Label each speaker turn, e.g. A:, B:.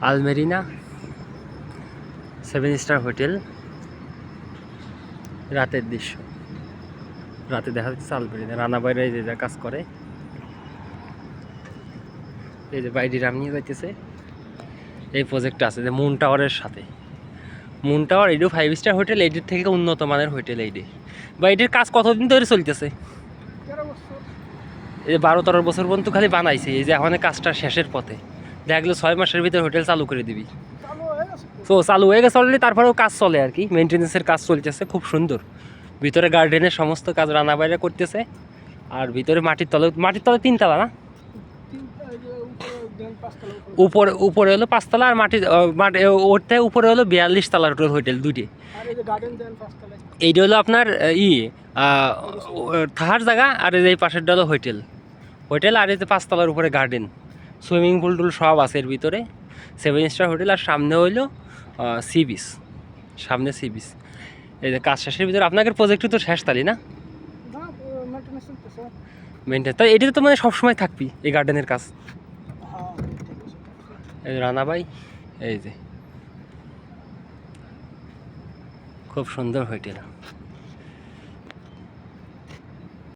A: আলমেরিনা 7 star hotel. রাতের দৃশ্য, রাতে দেখা যাচ্ছে আলমেরিনা। রানা বাইরে যে যা কাজ করে, এই যে বাইরে রাম নিয়ে যাইতেছে। এই প্রজেক্টটা আছে যে মুন টাওয়ারের সাথে। মুন টাওয়ার এইটাও 5 স্টার হোটেল, এইটির থেকে উন্নত মানের হোটেল এইটি। বা এটির কাজ কতদিন ধরে চলতেছে? এই 12-13 বছর পর্যন্ত খালি বানাইছে। এই যে এখন কাজটা শেষের পথে, দেখলো 6 মাসের ভিতরে হোটেল চালু করে দিবি। তো চালু হয়ে গেছে অলরেডি, তারপরেও কাজ চলে আর কি, মেনটেন্যান্সের কাজ চলতেছে খুব সুন্দর। ভিতরে গার্ডেনের সমস্ত কাজ রানা বাইরে করতেছে। আর ভিতরে মাটির তলে 3 তলা না, উপরে হলো 5 তলা, আর ওর থেকে উপরে হলো 42 তলার হোটেল দুটি। এইটা হলো আপনার থাকার জায়গা, আর এই পাশেরটা হলো হোটেল। আর এই যে 5 তলার উপরে গার্ডেন, সুইমিং পুল টুল সব আছে এর ভিতরে। 7 স্টার হোটেল। আর সামনে হইলো সি বিচ, সামনে সি বিচ। এই যে কাজ শেষের ভিতরে আপনাদের প্রজেক্টই তো শেষ তালি না? মেনটেন তো এটাতে তো মানে সবসময় থাকবি এই গার্ডেনের কাজ। এই রানা ভাই, এই যে খুব সুন্দর হোটেল।